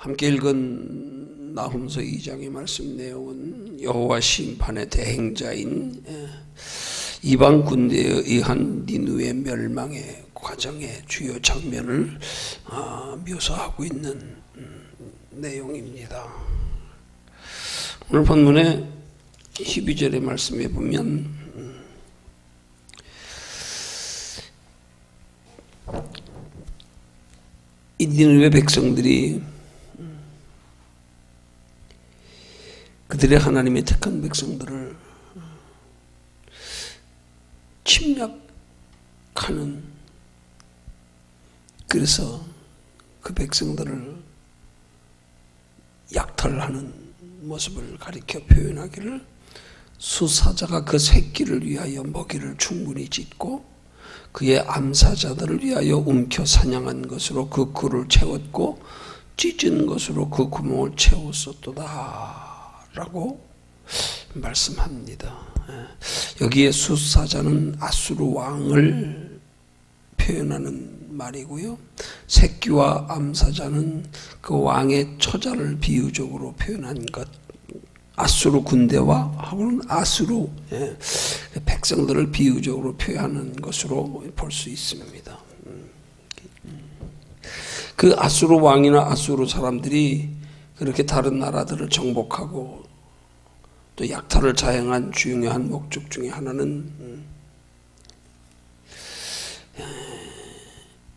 함께 읽은 나훔서 2장의 말씀 내용은 여호와 심판의 대행자인 이방 군대에 의한 니느웨 멸망의 과정의 주요 장면을 묘사하고 있는 내용입니다. 오늘 본문의 12절의 말씀에 보면 이 니느웨 백성들이 그들의 하나님의 택한 백성들을 침략하는, 그래서 그 백성들을 약탈하는 모습을 가리켜 표현하기를, 수사자가 그 새끼를 위하여 먹이를 충분히 짓고 그의 암사자들을 위하여 움켜 사냥한 것으로 그 굴을 채웠고 찢은 것으로 그 구멍을 채웠었도다 라고 말씀합니다. 여기에 수사자는 아수르 왕을 표현하는 말이고요, 새끼와 암사자는 그 왕의 처자를 비유적으로 표현한 것, 아수르 군대와 하고는 아수르 백성들을 비유적으로 표현하는 것으로 볼 수 있습니다. 그 아수르 왕이나 아수르 사람들이 그렇게 다른 나라들을 정복하고 또 약탈을 자행한 중요한 목적 중에 하나는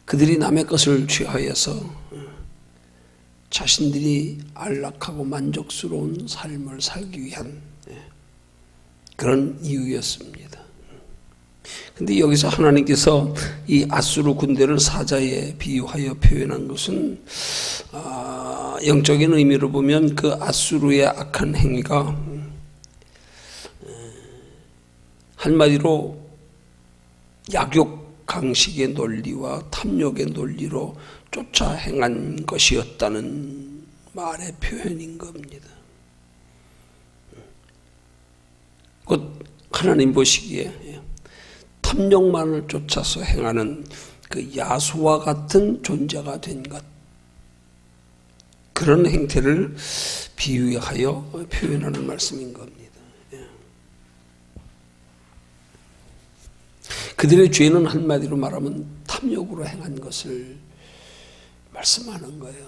그들이 남의 것을 취하여서 자신들이 안락하고 만족스러운 삶을 살기 위한 그런 이유였습니다. 근데 여기서 하나님께서 이 아수르 군대를 사자에 비유하여 표현한 것은 영적인 의미로 보면 그 아수르의 악한 행위가 한마디로 약욕 강식의 논리와 탐욕의 논리로 쫓아 행한 것이었다는 말의 표현인 겁니다. 곧 하나님 보시기에 탐욕만을 쫓아서 행하는 그 야수와 같은 존재가 된 것, 그런 행태를 비유하여 표현하는 말씀인 겁니다. 그들의 죄는 한마디로 말하면 탐욕으로 행한 것을 말씀하는 거예요.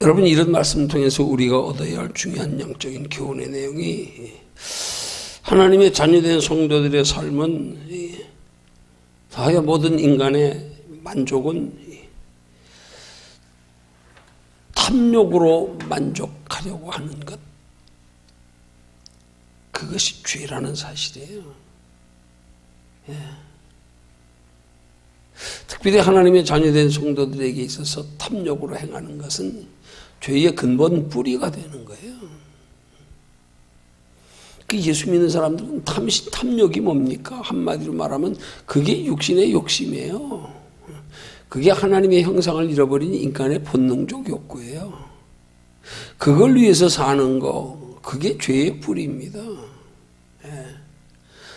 여러분, 이런 말씀을 통해서 우리가 얻어야 할 중요한 영적인 교훈의 내용이, 하나님의 자녀된 성도들의 삶은 다야 모든 인간의 만족은 탐욕으로 만족하려고 하는 것, 그것이 죄라는 사실이에요. 특별히 하나님의 자녀된 성도들에게 있어서 탐욕으로 행하는 것은 죄의 근본 뿌리가 되는 거예요. 그 예수 믿는 사람들은 탐욕이 뭡니까? 한마디로 말하면 그게 육신의 욕심이에요. 그게 하나님의 형상을 잃어버린 인간의 본능적 욕구예요. 그걸 위해서 사는 거, 그게 죄의 뿌리입니다.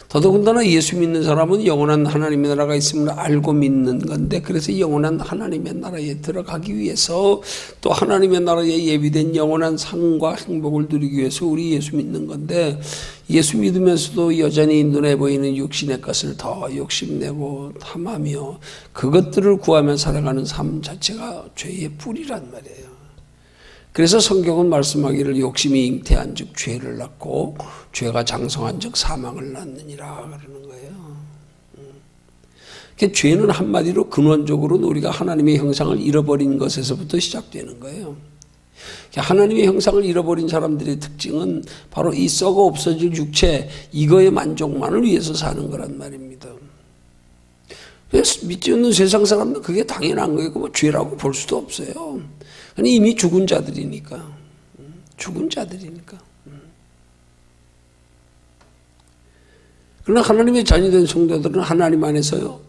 더더군다나 예수 믿는 사람은 영원한 하나님의 나라가 있음을 알고 믿는 건데, 그래서 영원한 하나님의 나라에 들어가기 위해서, 또 하나님의 나라에 예비된 영원한 상과 행복을 누리기 위해서 우리 예수 믿는 건데, 예수 믿으면서도 여전히 눈에 보이는 육신의 것을 더 욕심내고 탐하며 그것들을 구하며 살아가는 삶 자체가 죄의 뿌리란 말이에요. 그래서 성경은 말씀하기를 욕심이 잉태한 즉 죄를 낳고 죄가 장성한 즉 사망을 낳느니라 그러는 거예요. 죄는 한마디로 근원적으로 우리가 하나님의 형상을 잃어버린 것에서부터 시작되는 거예요. 하나님의 형상을 잃어버린 사람들의 특징은 바로 이 썩어 없어질 육체, 이거의 만족만을 위해서 사는 거란 말입니다. 믿지 않는 세상 사람들은 그게 당연한 거예요. 뭐 죄라고 볼 수도 없어요. 이미 죽은 자들이니까. 그러나 하나님의 자녀된 성도들은 하나님 안에서요,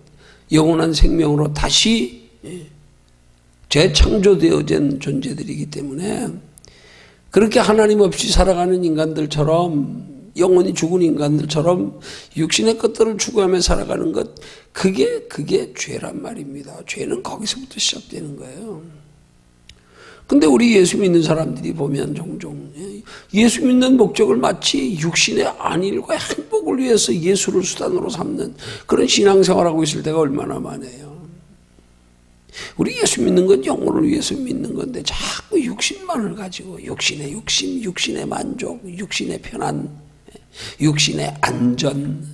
영원한 생명으로 다시 재창조되어진 존재들이기 때문에 그렇게 하나님 없이 살아가는 인간들처럼 영혼이 죽은 인간들처럼 육신의 것들을 추구하며 살아가는 것, 그게 죄란 말입니다. 죄는 거기서부터 시작되는 거예요. 근데 우리 예수 믿는 사람들이 보면 종종 예수 믿는 목적을 마치 육신의 안일과 행복을 위해서 예수를 수단으로 삼는 그런 신앙생활하고 있을 때가 얼마나 많아요. 우리 예수 믿는 건 영혼을 위해서 믿는 건데 자꾸 육신만을 가지고 육신의 욕심, 육신의 만족, 육신의 편안, 육신의 안전,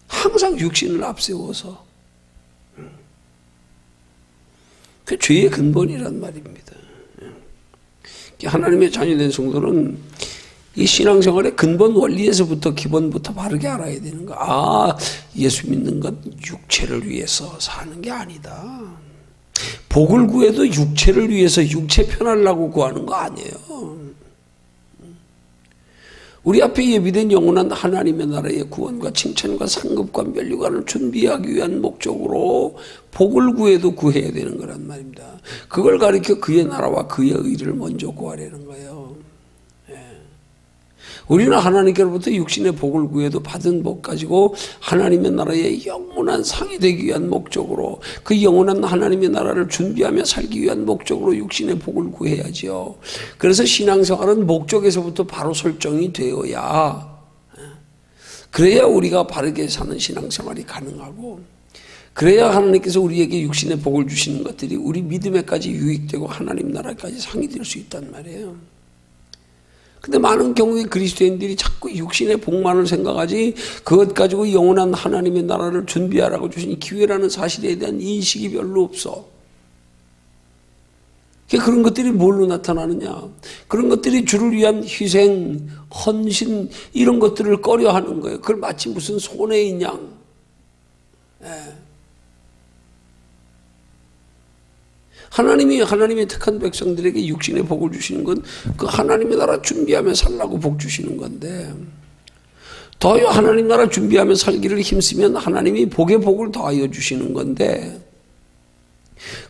항상 육신을 앞세워서, 그 죄의 근본이란 말입니다. 하나님의 자녀된 성도는 이 신앙생활의 근본 원리에서부터 기본부터 바르게 알아야 되는 거. 아, 예수 믿는 건 육체를 위해서 사는 게 아니다. 복을 구해도 육체를 위해서 육체 편하려고 구하는 거 아니에요. 우리 앞에 예비된 영원한 하나님의 나라의 구원과 칭찬과 상급과 면류관을 준비하기 위한 목적으로 복을 구해도 구해야 되는 거란 말입니다. 그걸 가리켜 그의 나라와 그의 의를 먼저 구하려는 거예요. 우리는 하나님께로부터 육신의 복을 구해도 받은 복 가지고 하나님의 나라의 영원한 상이 되기 위한 목적으로, 그 영원한 하나님의 나라를 준비하며 살기 위한 목적으로 육신의 복을 구해야지요. 그래서 신앙생활은 목적에서부터 바로 설정이 되어야, 그래야 우리가 바르게 사는 신앙생활이 가능하고, 그래야 하나님께서 우리에게 육신의 복을 주시는 것들이 우리 믿음에까지 유익되고 하나님 나라까지 상이 될 수 있단 말이에요. 근데 많은 경우에 그리스도인들이 자꾸 육신의 복만을 생각하지 그것 가지고 영원한 하나님의 나라를 준비하라고 주신 기회라는 사실에 대한 인식이 별로 없어. 그런 것들이 뭘로 나타나느냐? 그런 것들이 주를 위한 희생, 헌신 이런 것들을 꺼려하는 거예요. 그걸 마치 무슨 손해인 양. 하나님이 하나님의 택한 백성들에게 육신의 복을 주시는 건 그 하나님의 나라 준비하며 살라고 복 주시는 건데, 더요 하나님 나라 준비하며 살기를 힘쓰면 하나님이 복의 복을 더하여 주시는 건데,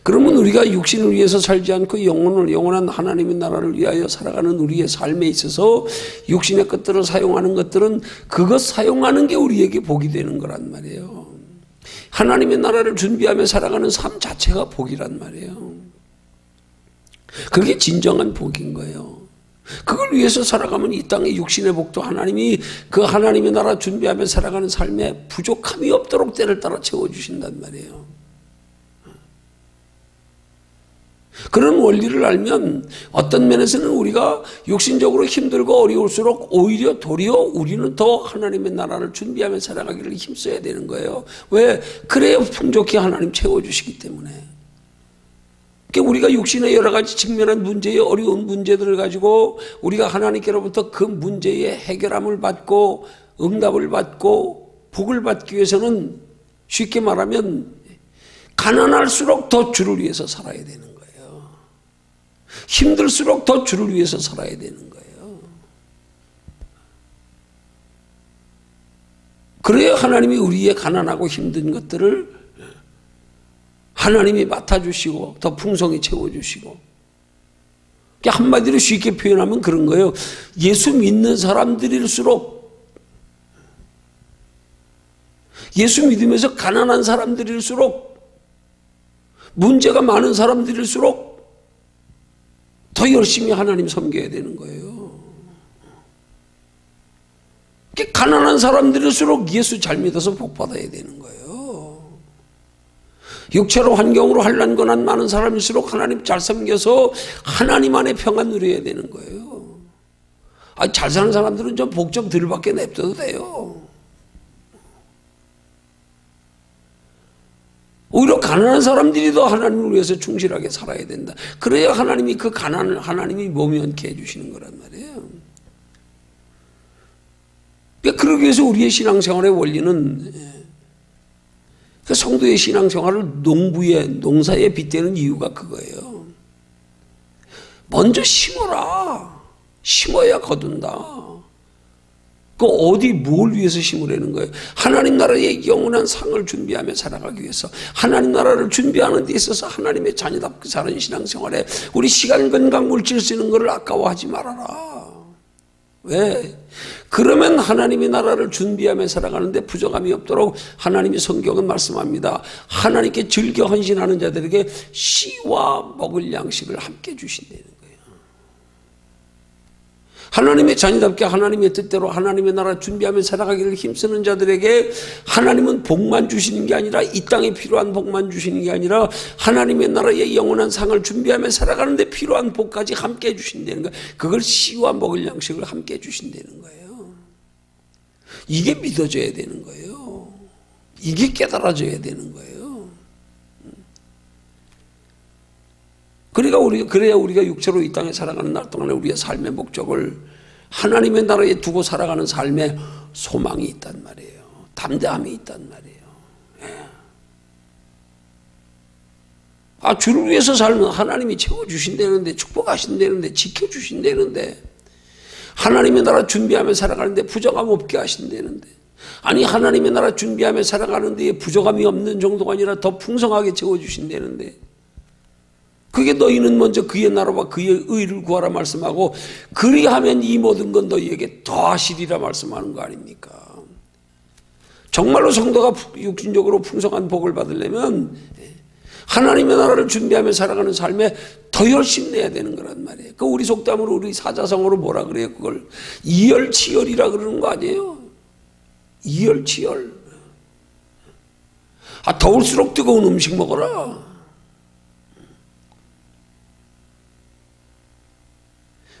그러면 우리가 육신을 위해서 살지 않고 영원한 하나님의 나라를 위하여 살아가는 우리의 삶에 있어서 육신의 것들을 사용하는 것들은 그것 사용하는 게 우리에게 복이 되는 거란 말이에요. 하나님의 나라를 준비하며 살아가는 삶 자체가 복이란 말이에요. 그게 진정한 복인 거예요. 그걸 위해서 살아가면 이 땅의 육신의 복도 하나님이 그 하나님의 나라 준비하며 살아가는 삶에 부족함이 없도록 때를 따라 채워주신단 말이에요. 그런 원리를 알면 어떤 면에서는 우리가 육신적으로 힘들고 어려울수록 오히려 도리어 우리는 더 하나님의 나라를 준비하며 살아가기를 힘써야 되는 거예요. 왜? 그래야 풍족히 하나님 채워주시기 때문에. 그러니까 우리가 육신의 여러 가지 직면한 문제의 어려운 문제들을 가지고 우리가 하나님께로부터 그 문제의 해결함을 받고 응답을 받고 복을 받기 위해서는 쉽게 말하면 가난할수록 더 주를 위해서 살아야 되는 거예요. 힘들수록 더 주를 위해서 살아야 되는 거예요. 그래야 하나님이 우리의 가난하고 힘든 것들을 하나님이 맡아주시고 더 풍성히 채워주시고, 한마디로 쉽게 표현하면 그런 거예요. 예수 믿는 사람들일수록, 예수 믿으면서 가난한 사람들일수록, 문제가 많은 사람들일수록 더 열심히 하나님 섬겨야 되는 거예요. 가난한 사람들일수록 예수 잘 믿어서 복 받아야 되는 거예요. 육체로 환경으로 환난고난 많은 사람일수록 하나님 잘 섬겨서 하나님 안에 평안 누려야 되는 거예요. 잘 사는 사람들은 좀 복 좀 덜 받게 냅둬도 돼요. 오히려 가난한 사람들이 더 하나님을 위해서 충실하게 살아야 된다. 그래야 하나님이 그 가난을 하나님이 모면케 해주시는 거란 말이에요. 그러기 위해서 우리의 신앙생활의 원리는, 성도의 신앙생활을 농사에 빗대는 이유가 그거예요. 먼저 심어라. 심어야 거둔다. 그 어디 뭘 위해서 심으라는 거예요? 하나님 나라의 영원한 상을 준비하며 살아가기 위해서, 하나님 나라를 준비하는 데 있어서 하나님의 자녀답게 사는 신앙생활에 우리 시간, 건강, 물질 쓰는 것을 아까워하지 말아라. 왜? 그러면 하나님의 나라를 준비하며 살아가는데 부족함이 없도록 하나님의 성경은 말씀합니다. 하나님께 즐겨 헌신하는 자들에게 씨와 먹을 양식을 함께 주신다는 거예요. 하나님의 자녀답게 하나님의 뜻대로 하나님의 나라 준비하며 살아가기를 힘쓰는 자들에게 하나님은 복만 주시는 게 아니라, 이 땅에 필요한 복만 주시는 게 아니라 하나님의 나라의 영원한 상을 준비하며 살아가는데 필요한 복까지 함께 해주신다는 거예요. 그걸 씨와 먹을 양식을 함께 해주신다는 거예요. 이게 믿어져야 되는 거예요. 이게 깨달아져야 되는 거예요. 그래야 우리가 육체로 이 땅에 살아가는 날 동안에 우리의 삶의 목적을 하나님의 나라에 두고 살아가는 삶에 소망이 있단 말이에요. 담대함이 있단 말이에요. 예. 주를 위해서 살면 하나님이 채워주신다는데, 축복하신다는데, 지켜주신다는데, 하나님의 나라 준비하며 살아가는데 부족함 없게 하신다는데, 아니 하나님의 나라 준비하며 살아가는데 부족함이 없는 정도가 아니라 더 풍성하게 채워주신다는데, 그게 너희는 먼저 그의 나라와 그의 의를 구하라 말씀하고, 그리하면 이 모든 건 너희에게 더하시리라 말씀하는 거 아닙니까? 정말로 성도가 육신적으로 풍성한 복을 받으려면 하나님의 나라를 준비하며 살아가는 삶에 더 열심히 내야 되는 거란 말이에요. 그 우리 속담으로, 우리 사자성어로 뭐라 그래요? 그걸 이열치열이라 그러는 거 아니에요? 이열치열. 더울수록 뜨거운 음식 먹어라.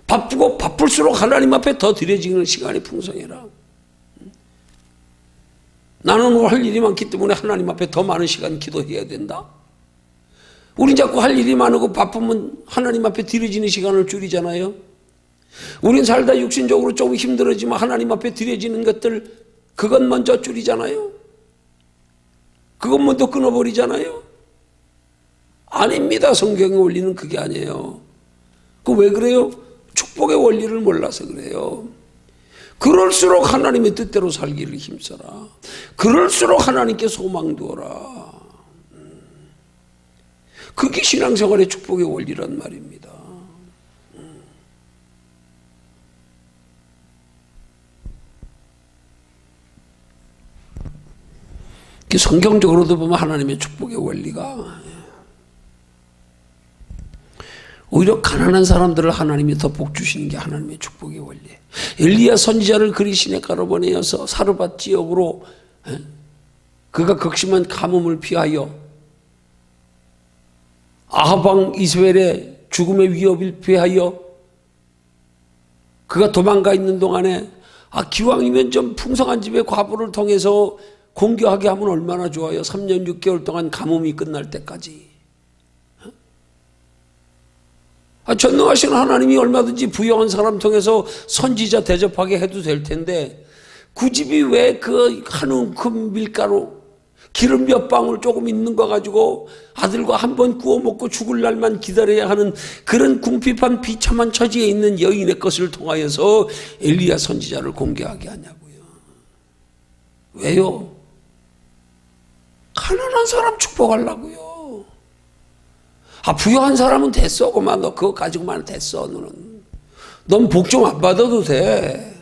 바쁘고 바쁠수록 하나님 앞에 더 드려지는 시간이 풍성해라. 나는 할 일이 많기 때문에 하나님 앞에 더 많은 시간 기도해야 된다. 우린 자꾸 할 일이 많고 바쁘면 하나님 앞에 드려지는 시간을 줄이잖아요. 우린 살다 육신적으로 조금 힘들어지면 하나님 앞에 드려지는 것들, 그것 먼저 줄이잖아요. 그것 먼저 끊어버리잖아요. 아닙니다. 성경의 원리는 그게 아니에요. 왜 그래요? 축복의 원리를 몰라서 그래요. 그럴수록 하나님의 뜻대로 살기를 힘써라. 그럴수록 하나님께 소망 두어라. 그게 신앙생활의 축복의 원리란 말입니다. 성경적으로도 보면 하나님의 축복의 원리가 오히려 가난한 사람들을 하나님이 더 복 주시는 게 하나님의 축복의 원리예요. 엘리야 선지자를 그리 시내가로 보내어서 사르밧 지역으로, 그가 극심한 가뭄을 피하여 아합 왕 이스벨의 죽음의 위협을 피하여 그가 도망가 있는 동안에 기왕이면 좀 풍성한 집의 과부를 통해서 공개하게 하면 얼마나 좋아요. 3년 6개월 동안 가뭄이 끝날 때까지. 전능하신 하나님이 얼마든지 부유한 사람 통해서 선지자 대접하게 해도 될 텐데, 그 집이 왜 그 한 움큼 밀가루, 기름 몇 방울 조금 있는 거 가지고 아들과 한 번 구워 먹고 죽을 날만 기다려야 하는 그런 궁핍한 비참한 처지에 있는 여인의 것을 통하여서 엘리야 선지자를 공개하게 하냐고요. 왜요? 가난한 사람 축복하려고요. 부유한 사람은 됐어. 그만 너 그거 가지고만 됐어. 넌 복 좀 안 받아도 돼.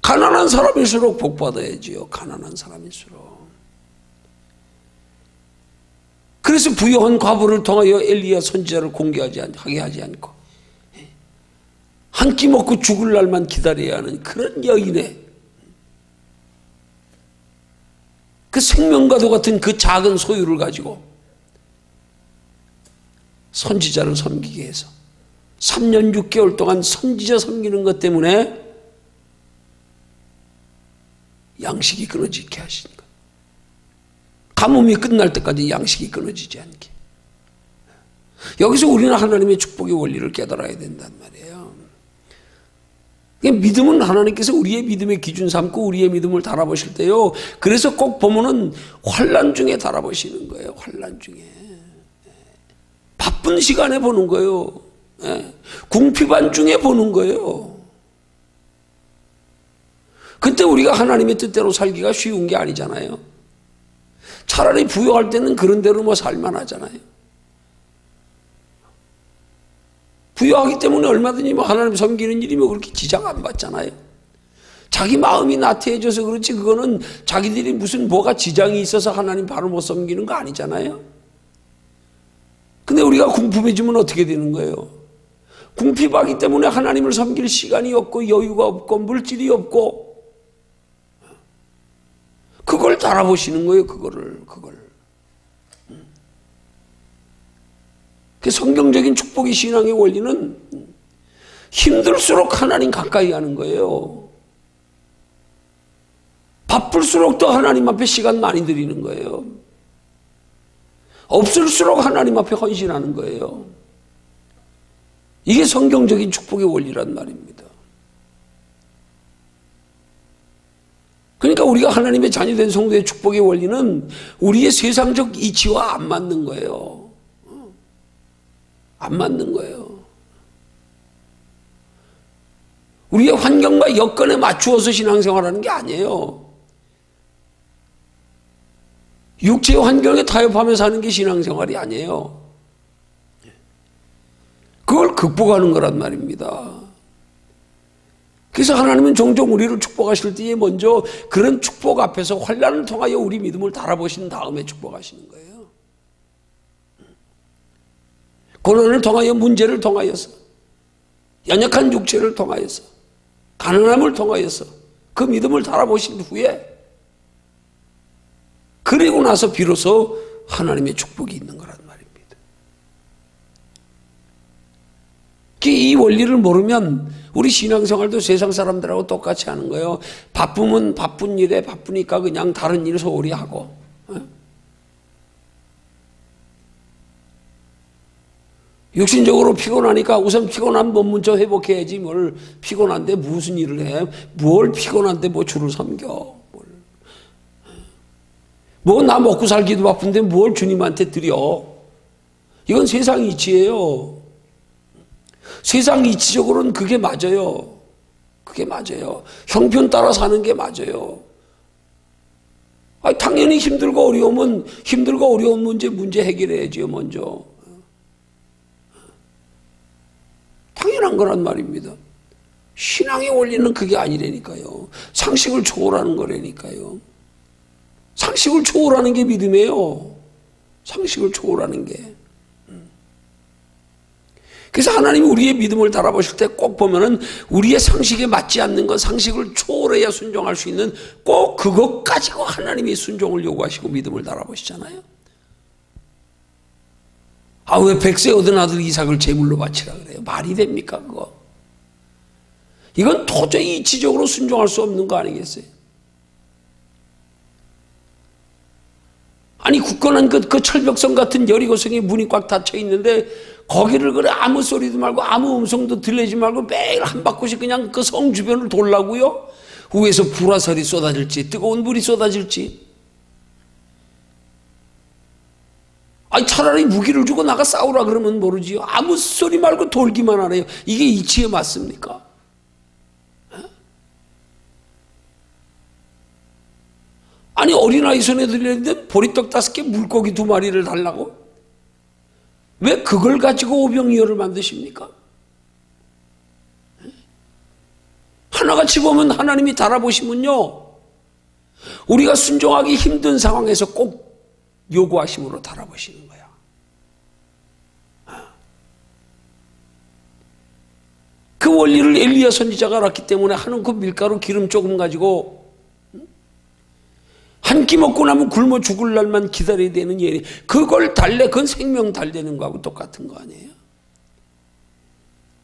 가난한 사람일수록 복 받아야지요. 가난한 사람일수록. 그래서 부유한 과부를 통하여 엘리야 선지자를 하게 하지 않고 한 끼 먹고 죽을 날만 기다려야 하는 그런 여인의 그 생명과도 같은 그 작은 소유를 가지고 선지자를 섬기게 해서 3년 6개월 동안 선지자 섬기는 것 때문에 양식이 끊어지게 하신 것. 가뭄이 끝날 때까지 양식이 끊어지지 않게. 여기서 우리는 하나님의 축복의 원리를 깨달아야 된단 말이에요. 믿음은 하나님께서 우리의 믿음의 기준 삼고 우리의 믿음을 달아보실 때요. 그래서 꼭 보면은 환난 중에 달아보시는 거예요. 환난 중에. 바쁜 시간에 보는 거예요. 궁핍한 중에 보는 거예요. 그때 우리가 하나님의 뜻대로 살기가 쉬운 게 아니잖아요. 차라리 부유할 때는 그런 대로 살만 하잖아요. 부유하기 때문에 얼마든지 뭐 하나님 섬기는 일이 뭐 그렇게 지장 안 받잖아요. 자기 마음이 나태해져서 그렇지 그거는 자기들이 무슨 뭐가 지장이 있어서 하나님 바로 못 섬기는 거 아니잖아요. 근데 우리가 궁핍해지면 어떻게 되는 거예요? 궁핍하기 때문에 하나님을 섬길 시간이 없고 여유가 없고 물질이 없고 그걸 달아보시는 거예요. 그걸. 그 성경적인 축복의 신앙의 원리는 힘들수록 하나님 가까이 하는 거예요. 바쁠수록 더 하나님 앞에 시간 많이 들이는 거예요. 없을수록 하나님 앞에 헌신하는 거예요. 이게 성경적인 축복의 원리란 말입니다. 그러니까 우리가 하나님의 자녀된 성도의 축복의 원리는 우리의 세상적 이치와 안 맞는 거예요. 안 맞는 거예요. 우리의 환경과 여건에 맞추어서 신앙생활하는 게 아니에요. 육체의 환경에 타협하며 사는 게 신앙생활이 아니에요. 그걸 극복하는 거란 말입니다. 그래서 하나님은 종종 우리를 축복하실 때에 먼저 그런 축복 앞에서 환난을 통하여 우리 믿음을 달아보신 다음에 축복하시는 거예요. 고난을 통하여 문제를 통하여서 연약한 육체를 통하여서 가난함을 통하여서 그 믿음을 달아보신 후에 그리고 나서 비로소 하나님의 축복이 있는 거란 말입니다. 이 원리를 모르면 우리 신앙생활도 세상 사람들하고 똑같이 하는 거예요. 바쁘면 바쁜 일에 바쁘니까 그냥 다른 일 소홀히 하고 육신적으로 피곤하니까 우선 피곤한 몸 먼저 회복해야지 뭘 피곤한데 무슨 일을 해? 뭘 피곤한데 뭐 주를 섬겨? 뭐 나 먹고 살기도 바쁜데 뭘 주님한테 드려? 이건 세상 이치예요. 세상 이치적으로는 그게 맞아요. 그게 맞아요. 형편 따라 사는 게 맞아요. 당연히 힘들고 어려운 문제 해결해야지요, 먼저. 당연한 거란 말입니다. 신앙의 원리는 그게 아니라니까요. 상식을 초월하는 거라니까요. 상식을 초월하는 게 믿음이에요. 상식을 초월하는 게. 그래서 하나님이 우리의 믿음을 달아보실 때 꼭 보면은 우리의 상식에 맞지 않는 것, 상식을 초월해야 순종할 수 있는 꼭 그것 가지고 하나님이 순종을 요구하시고 믿음을 달아보시잖아요. 왜 100세 얻은 아들 이삭을 제물로 바치라 그래요? 말이 됩니까 그거? 이건 도저히 이치적으로 순종할 수 없는 거 아니겠어요? 아니 굳건한 그 철벽성 같은 여리고성에 문이 꽉 닫혀 있는데 거기를 그래 아무 소리도 말고 아무 음성도 들리지 말고 매일 한 바퀴씩 그냥 그 성 주변을 돌라고요? 위에서 불화살이 쏟아질지 뜨거운 물이 쏟아질지 차라리 무기를 주고 나가 싸우라 그러면 모르지요. 아무 소리 말고 돌기만 하네요. 이게 이치에 맞습니까? 아니 어린아이 손에 들렸는데 보리떡 5개 물고기 2마리를 달라고? 왜 그걸 가지고 오병이어를 만드십니까? 하나같이 보면 하나님이 달아보시면요 우리가 순종하기 힘든 상황에서 꼭 요구하심으로 달아보시는 거야. 그 원리를 엘리야 선지자가 알았기 때문에 하는 그 밀가루 기름 조금 가지고 한 끼 먹고 나면 굶어 죽을 날만 기다려야 되는 예리. 그걸 그건 생명 달래는 거하고 똑같은 거 아니에요?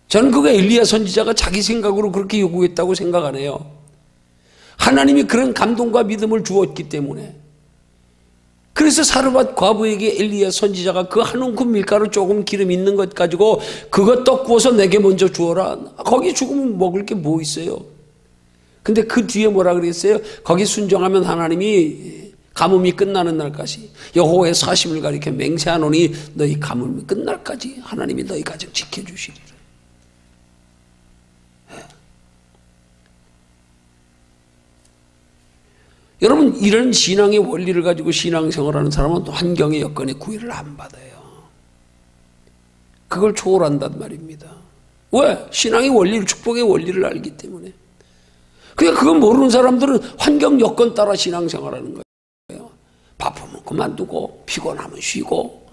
저는 그거 엘리야 선지자가 자기 생각으로 그렇게 요구했다고 생각 안 해요. 하나님이 그런 감동과 믿음을 주었기 때문에. 그래서 사르밧 과부에게 엘리야 선지자가 그 한 움큼 밀가루 조금 기름 있는 것 가지고 그거 떡 구워서 내게 먼저 주어라. 거기 죽으면 먹을 게 뭐 있어요? 근데 그 뒤에 뭐라 그랬어요? 거기 순종하면 하나님이 가뭄이 끝나는 날까지 여호와의 사심을 가리켜 맹세하노니 너희 가뭄이 끝날까지 하나님이 너희 가정 지켜주시리라. 여러분 이런 신앙의 원리를 가지고 신앙생활하는 사람은 환경의 여건에 구애를 안 받아요. 그걸 초월한단 말입니다. 왜? 신앙의 원리를, 축복의 원리를 알기 때문에. 그러니까 그건 모르는 사람들은 환경 여건 따라 신앙생활하는 거예요. 바쁘면 그만두고 피곤하면 쉬고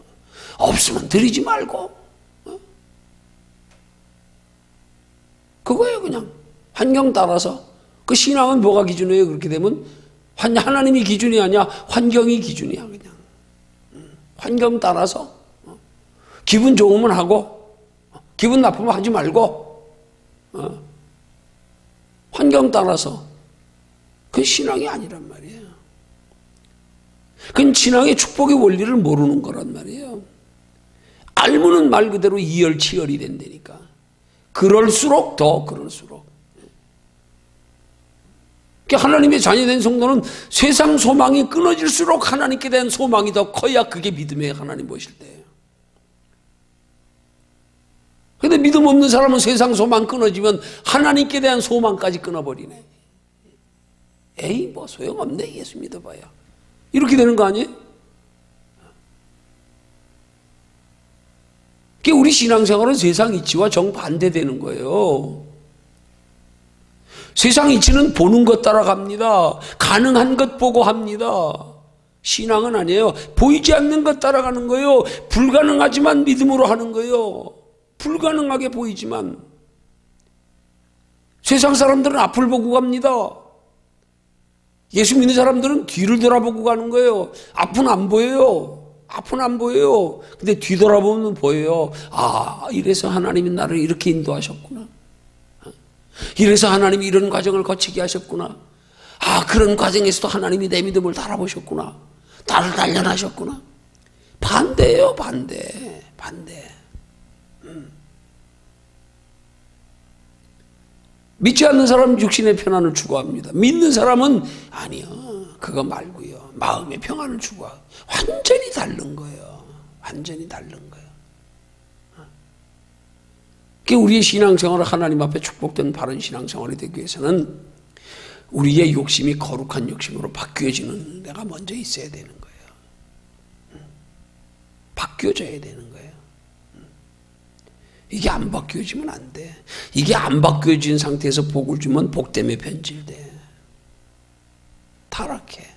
없으면 드리지 말고. 그거예요. 그냥 환경 따라서. 그 신앙은 뭐가 기준이에요? 그렇게 되면 하나님이 기준이 아니야. 환경이 기준이야. 그냥 환경 따라서 기분 좋으면 하고 기분 나쁘면 하지 말고 환경 따라서. 그건 신앙이 아니란 말이에요. 그건 신앙의 축복의 원리를 모르는 거란 말이에요. 알면은 말 그대로 이열치열이 된다니까. 그럴수록. 그러니까 하나님의 자녀된 성도는 세상 소망이 끊어질수록 하나님께 대한 소망이 더 커야 그게 믿음의 하나님 보실 때예요. 근데 믿음 없는 사람은 세상 소망 끊어지면 하나님께 대한 소망까지 끊어버리네. 에이, 뭐 소용없네. 예수 믿어봐야. 이렇게 되는 거 아니에요? 그게 우리 신앙생활은 세상 이치와 정반대되는 거예요. 세상 이치는 보는 것 따라갑니다. 가능한 것 보고 합니다. 신앙은 아니에요. 보이지 않는 것 따라가는 거예요. 불가능하지만 믿음으로 하는 거예요. 불가능하게 보이지만. 세상 사람들은 앞을 보고 갑니다. 예수 믿는 사람들은 뒤를 돌아보고 가는 거예요. 앞은 안 보여요. 앞은 안 보여요. 근데 뒤돌아보면 보여요. 아, 이래서 하나님이 나를 이렇게 인도하셨구나. 이래서 하나님이 이런 과정을 거치게 하셨구나. 아, 그런 과정에서도 하나님이 내 믿음을 달아보셨구나. 나를 단련하셨구나. 반대예요, 반대. 믿지 않는 사람은 육신의 편안을 추구합니다. 믿는 사람은 아니요, 그거 말고요. 마음의 평안을 추구하고. 완전히 다른 거예요. 완전히 다른 거예요. 우리의 신앙생활을 하나님 앞에 축복된 바른 신앙생활이 되기 위해서는 우리의 욕심이 거룩한 욕심으로 바뀌어지는 데가 먼저 있어야 되는 거예요. 바뀌어져야 되는 거예요. 이게 안 바뀌어지면 안 돼. 이게 안 바뀌어진 상태에서 복을 주면 복 때문에 변질돼. 타락해.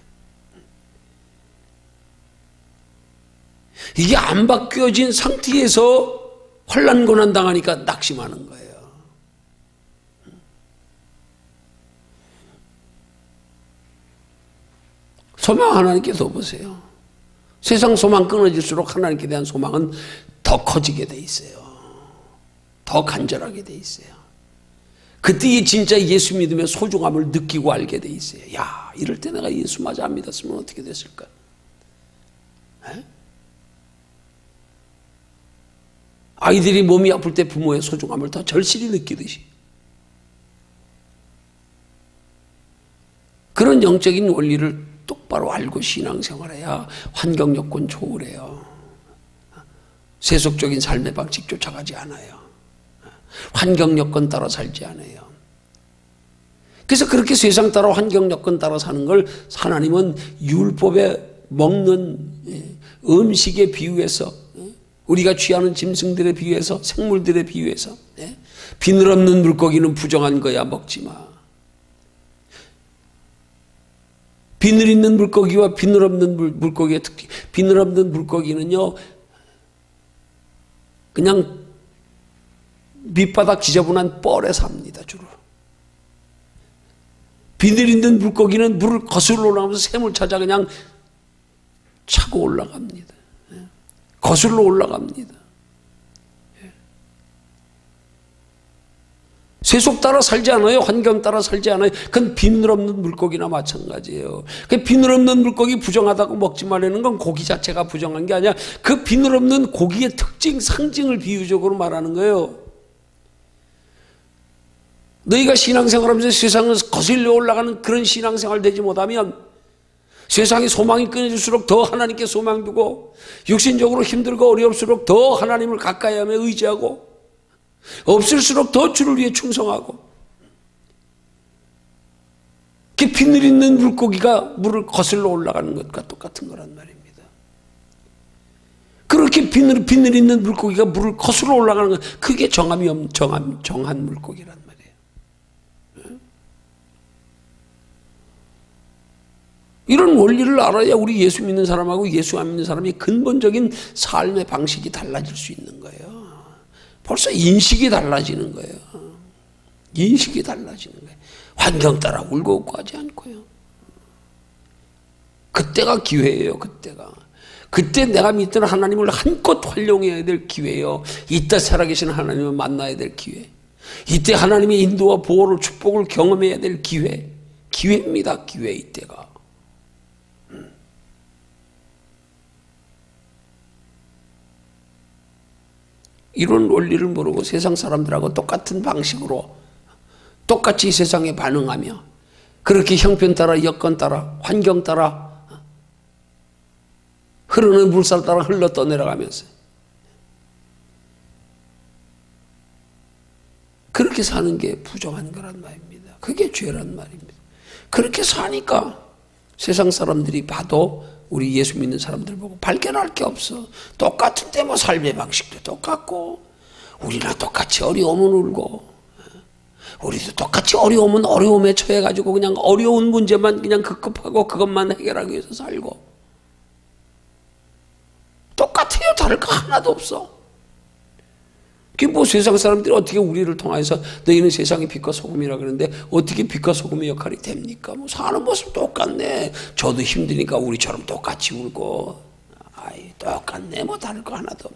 이게 안 바뀌어진 상태에서 환난 고난 당하니까 낙심하는 거예요. 소망 하나님께 둬보세요. 세상 소망 끊어질수록 하나님께 대한 소망은 더 커지게 돼 있어요. 더 간절하게 돼 있어요. 그때 진짜 예수 믿음의 소중함을 느끼고 알게 돼 있어요. 야, 이럴 때 내가 예수마저 안 믿었으면 어떻게 됐을까? 에? 아이들이 몸이 아플 때 부모의 소중함을 더 절실히 느끼듯이 그런 영적인 원리를 똑바로 알고 신앙생활해야 환경 여건 초월해요. 세속적인 삶의 방식 쫓아가지 않아요. 환경 여건 따라 살지 않아요. 그래서 그렇게 세상 따라 환경 여건 따라 사는 걸 하나님은 율법에 먹는 음식에 비유해서 우리가 취하는 짐승들에 비유해서 생물들에 비유해서 비늘 없는 물고기는 부정한 거야 먹지 마. 비늘 있는 물고기와 비늘 없는 물고기의 특징. 비늘 없는 물고기는요 그냥 밑바닥 지저분한 뻘에 삽니다 주로. 비늘 있는 물고기는 물을 거슬러 올라가면서 샘을 찾아 그냥 차고 올라갑니다. 거슬러 올라갑니다. 세속 따라 살지 않아요. 환경 따라 살지 않아요. 그건 비늘 없는 물고기나 마찬가지예요. 그 비늘 없는 물고기 부정하다고 먹지 말라는 건 고기 자체가 부정한 게 아니라 그 비늘 없는 고기의 특징, 상징을 비유적으로 말하는 거예요. 너희가 신앙생활하면서 세상을 거슬러 올라가는 그런 신앙생활 되지 못하면 세상의 소망이 끊어질수록 더 하나님께 소망 두고 육신적으로 힘들고 어려울수록 더 하나님을 가까이 하며 의지하고 없을수록 더 주를 위해 충성하고 그 비늘 있는 물고기가 물을 거슬러 올라가는 것과 똑같은 거란 말입니다. 그렇게 그렇게 비늘 있는 물고기가 물을 거슬러 올라가는 거, 그게 정한 물고기란 말이에요. 이런 원리를 알아야 우리 예수 믿는 사람하고 예수 안 믿는 사람이 근본적인 삶의 방식이 달라질 수 있는 거예요. 벌써 인식이 달라지는 거예요. 인식이 달라지는 거예요. 환경 따라 울고 웃고 하지 않고요. 그때가 기회예요. 그때 내가 믿던 하나님을 한껏 활용해야 될 기회예요. 이때 살아계신 하나님을 만나야 될 기회. 이때 하나님의 인도와 보호를 축복을 경험해야 될 기회입니다. 기회 이때가. 이런 원리를 모르고 세상 사람들하고 똑같은 방식으로 똑같이 세상에 반응하며 그렇게 형편 따라 여건 따라 환경 따라 흐르는 물살 따라 흘러 떠내려가면서 그렇게 사는 게 부정한 거란 말입니다. 그게 죄란 말입니다. 그렇게 사니까 세상 사람들이 봐도 우리 예수 믿는 사람들 보고 발견할 게 없어. 똑같은데 뭐 삶의 방식도 똑같고 우리나 똑같이 어려우면 울고 우리도 똑같이 어려우면 어려움에 처해가지고 그냥 어려운 문제만 그냥 급급하고 그것만 해결하기 위해서 살고 똑같아요. 다를 거 하나도 없어. 그게 뭐 세상 사람들이 어떻게 우리를 통해서 너희는 세상의 빛과 소금이라 그러는데 어떻게 빛과 소금의 역할이 됩니까? 뭐 사는 모습 똑같네. 저도 힘드니까 우리처럼 똑같이 울고 아이 똑같네. 뭐 다를 거 하나도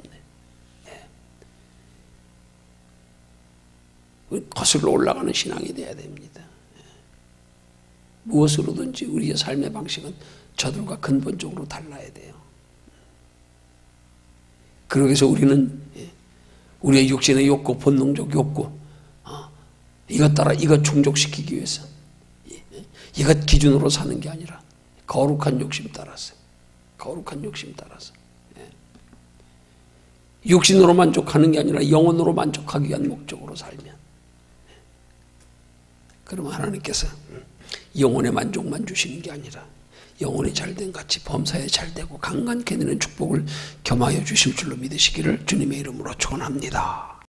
없네. 거슬러 올라가는 신앙이 돼야 됩니다. 무엇으로든지 우리의 삶의 방식은 저들과 근본적으로 달라야 돼요. 그러기 위해서 우리는 우리의 육신의 욕구, 본능적 욕구 이것 따라 이것 충족시키기 위해서 이것 기준으로 사는 게 아니라 거룩한 욕심 따라서 육신으로 만족하는 게 아니라 영혼으로 만족하기 위한 목적으로 살면 그러면 하나님께서 영혼의 만족만 주시는 게 아니라 영혼이 잘된 같이 범사에 잘되고 강건케 되는 축복을 겸하여 주실 줄로 믿으시기를 주님의 이름으로 축원합니다.